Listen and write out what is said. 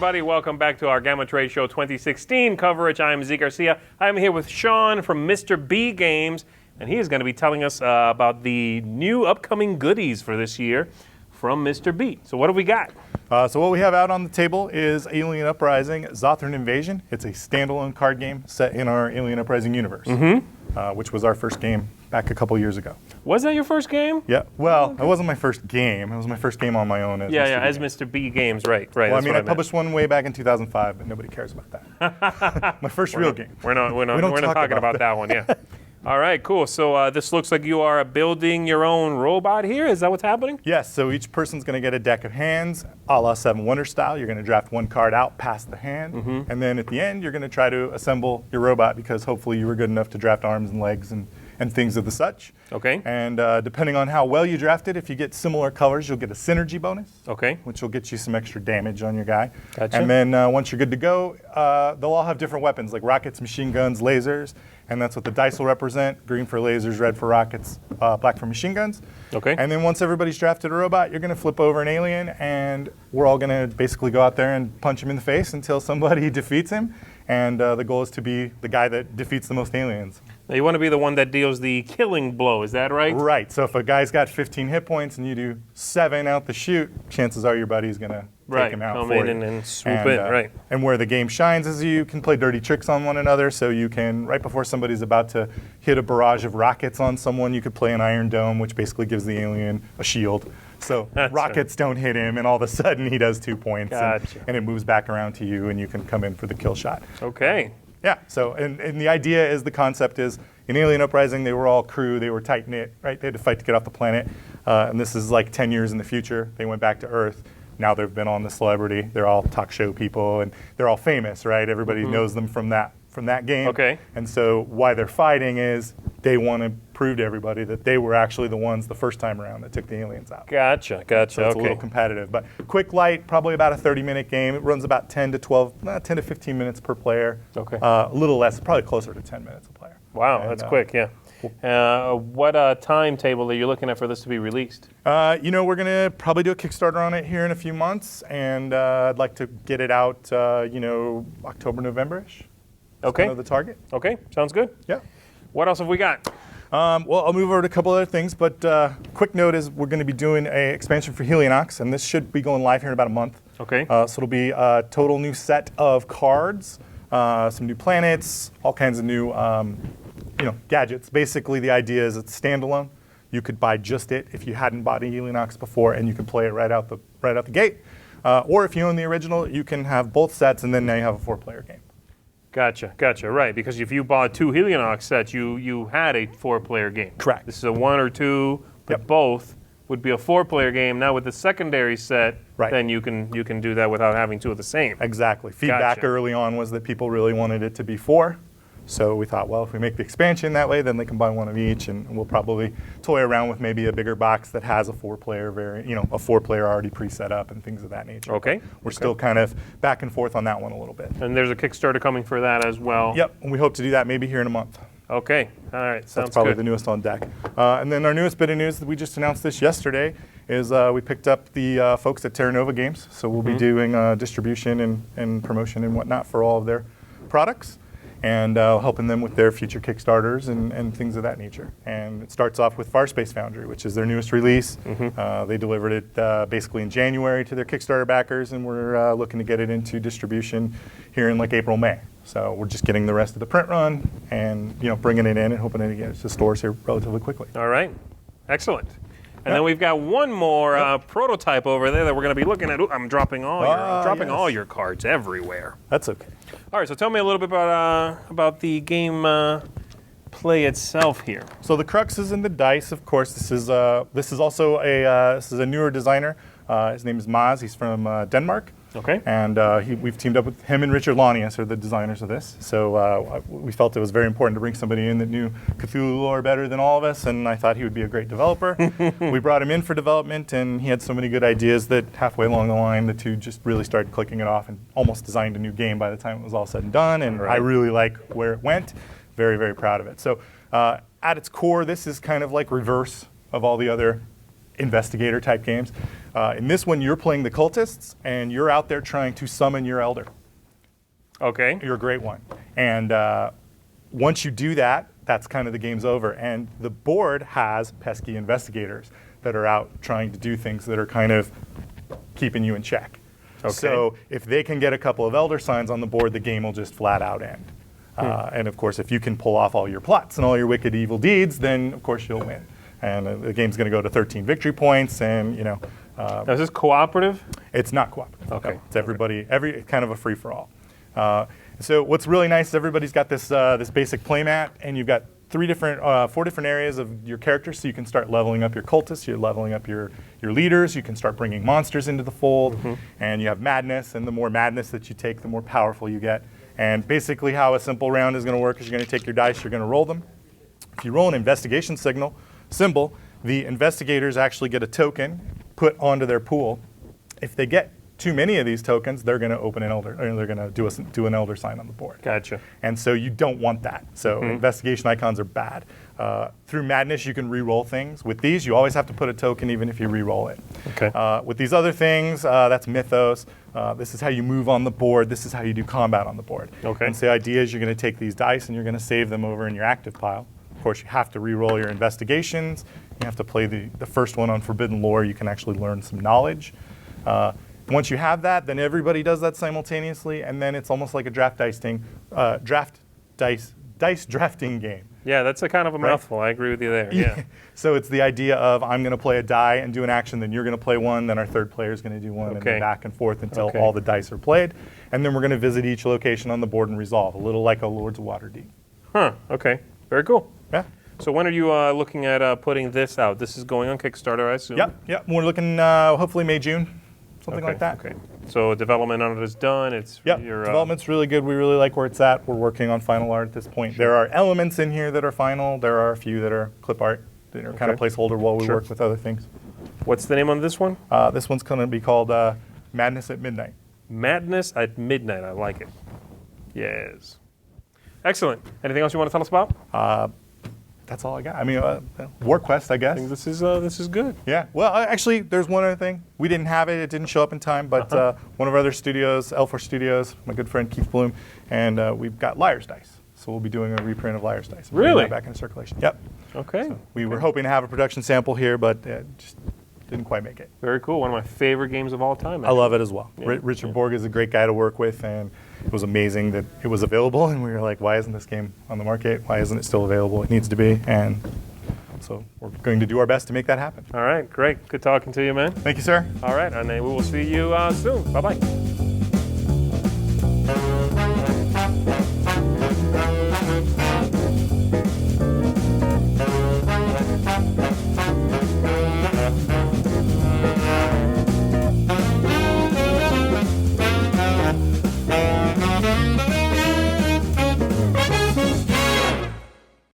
everybody. Welcome back to our GAMA Trade Show 2016 coverage. I'm Z Garcia. I'm here with Sean from Mr. B Games, and he is going to be telling us about the new upcoming goodies for this year from Mr. B. So what have we got? So what we have out on the table is Alien Uprising Zothran Invasion. It's a standalone card game set in our Alien Uprising universe, which was our first game back a couple years ago. Was that your first game? Yeah. Well, it wasn't my first game. It was my first game on my own. As Mr. B Games, right. Well, I mean, I published one way back in 2005, but nobody cares about that. My first real game. We're not talking about that one, yeah. All right, cool. So this looks like you are building your own robot here. Is that what's happening? Yes. So each person's going to get a deck of hands, a la Seven Wonders style. You're going to draft one card out past the hand, and then at the end, you're going to try to assemble your robot because hopefully you were good enough to draft arms and legs and things of the such. Okay. And depending on how well you drafted, if you get similar colors, you'll get a synergy bonus. Okay. Which will get you some extra damage on your guy. Gotcha. And then once you're good to go, they'll all have different weapons like rockets, machine guns, lasers, and that's what the dice will represent. Green for lasers, red for rockets, black for machine guns. Okay. And then once everybody's drafted a robot, you're going to flip over an alien, and we're all going to basically go out there and punch him in the face until somebody defeats him. And the goal is to be the guy that defeats the most aliens. Now you want to be the one that deals the killing blow, is that right? Right. So if a guy's got 15 hit points and you do 7 out the chute, chances are your buddy's going to take him out come for in you. and swoop in, right. And where the game shines is you can play dirty tricks on one another. So you can, right before somebody's about to hit a barrage of rockets on someone, you could play an Iron Dome, which basically gives the alien a shield. So rockets don't hit him, and all of a sudden he does 2 points, and it moves back around to you, and you can come in for the kill shot. Okay. Yeah, so, and the idea is, the concept is, in Alien Uprising, they were all crew, they were tight-knit, right? They had to fight to get off the planet, and this is like 10 years in the future. They went back to Earth. Now they've been on the celebrity. They're all talk show people, and they're all famous, right? Everybody knows them from that game. Okay. And so why they're fighting is they want to prove to everybody that they were actually the ones the first time around that took the aliens out. Gotcha. So it's a little competitive. But quick, light, probably about a 30-minute game. It runs about 10 to 15 minutes per player. Okay. A little less, probably closer to 10 minutes a player. Wow, that's quick, yeah. What timetable are you looking at for this to be released? We're going to probably do a Kickstarter on it here in a few months, and I'd like to get it out, October, November-ish. Okay. Kind of the target. Okay, sounds good. Yeah. What else have we got? Well, I'll move over to a couple other things, but quick note is we're going to be doing an expansion for Heliox, and this should be going live here in about a month. Okay. So it'll be a total new set of cards, some new planets, all kinds of new gadgets. Basically, the idea is it's standalone. You could buy just it if you hadn't bought Heliox before, and you can play it right out the gate. Or if you own the original, you can have both sets, and then now you have a 4-player game. Gotcha, right. Because if you bought 2 Heliox sets, you had a 4-player game. Correct. This is a 1 or 2, but both would be a 4-player game. Now with the secondary set, then you can do that without having 2 of the same. Exactly. Feedback early on was that people really wanted it to be 4. So we thought, well, if we make the expansion that way, then they can buy 1 of each, and we'll probably toy around with maybe a bigger box that has a 4-player variant, a 4-player already pre-set up and things of that nature. Okay. We're still kind of back and forth on that one a little bit. And there's a Kickstarter coming for that as well. Yep, and we hope to do that maybe here in a month. Okay, all right, sounds good. That's probably the newest on deck. And then our newest bit of news that we just announced this yesterday is we picked up the folks at Terra Games. So we'll be doing distribution and promotion and whatnot for all of their products, and helping them with their future Kickstarters and things of that nature. And it starts off with Farspace Foundry, which is their newest release. They delivered it basically in January to their Kickstarter backers, and we're looking to get it into distribution here in like April, May. So we're just getting the rest of the print run and bringing it in and hoping it gets to stores here relatively quickly. All right, excellent. And then we've got one more prototype over there that we're going to be looking at. Ooh, I'm dropping all your cards everywhere. That's okay. All right, so tell me a little bit about the game play itself here. So the crux is in the dice, of course. This is also a newer designer. His name is Maz. He's from Denmark. Okay. And we've teamed up with him and Richard Lanius are the designers of this. So we felt it was very important to bring somebody in that knew Cthulhu lore better than all of us, and I thought he would be a great developer. We brought him in for development, and he had so many good ideas that halfway along the line, the two just really started clicking it off and almost designed a new game by the time it was all said and done, and I really like where it went. Very, very proud of it. So at its core, this is kind of like reverse of all the other investigator type games. In this one, you're playing the cultists, and you're out there trying to summon your elder. Okay. You're a great one. And once you do that, that's kind of the game's over. And the board has pesky investigators that are out trying to do things that are kind of keeping you in check. Okay. So if they can get a couple of elder signs on the board, the game will just flat out end. And of course, if you can pull off all your plots and all your wicked evil deeds, then of course you'll win. And the game's going to go to 13 victory points, and you know. Now, is this cooperative? It's not cooperative. Okay. No, it's everybody, kind of a free for all. So what's really nice is everybody's got this this basic playmat, and you've got 4 different areas of your character, so you can start leveling up your cultists, you're leveling up your leaders, you can start bringing monsters into the fold, and you have madness, and the more madness that you take, the more powerful you get. And basically how a simple round is going to work is you're going to take your dice, you're going to roll them. If you roll an investigation symbol, the investigators actually get a token put onto their pool. If they get too many of these tokens, they're going to open an elder, or they're going to do an elder sign on the board. Gotcha. And so you don't want that. So investigation icons are bad. Through madness, you can re-roll things. With these, you always have to put a token even if you re-roll it. Okay. With these other things, that's mythos. This is how you move on the board. This is how you do combat on the board. Okay. And so the idea is you're going to take these dice and you're going to save them over in your active pile. Of course, you have to re-roll your investigations. You have to play the first one on Forbidden Lore. You can actually learn some knowledge. Once you have that, then everybody does that simultaneously, and then it's almost like a dice drafting game. Yeah, that's a kind of a mouthful. I agree with you there. Yeah. So it's the idea of I'm going to play a die and do an action, then you're going to play one, then our third player is going to do one, and then back and forth until all the dice are played. And then we're going to visit each location on the board and resolve, a little like a Lords of Waterdeep. Huh. Okay. Very cool. Yeah. So when are you looking at putting this out? This is going on Kickstarter, I assume? Yep. We're looking hopefully May, June, something like that. Okay. So development on it is done. Development's really good. We really like where it's at. We're working on final art at this point. There are elements in here that are final. There are a few that are clip art that are kind of placeholder while we work with other things. What's the name on this one? This one's going to be called Madness at Midnight. Madness at Midnight. I like it. Yes. Excellent. Anything else you want to tell us about? That's all I got. I mean, War Quest, I guess. I think this is good. Yeah. Well, actually, there's one other thing. We didn't have it. It didn't show up in time. But one of our other studios, L4 Studios, my good friend Keith Bloom, and we've got Liar's Dice. So we'll be doing a reprint of Liar's Dice. Really? Back into circulation. Yep. Okay. So we were hoping to have a production sample here, but just didn't quite make it. Very cool. One of my favorite games of all time. I love it as well. Yeah. Richard Borg is a great guy to work with, and it was amazing that it was available. And we were like, why isn't this game on the market? Why isn't it still available? It needs to be. And so we're going to do our best to make that happen. All right. Great. Good talking to you, man. Thank you, sir. All right. And we will see you soon. Bye-bye.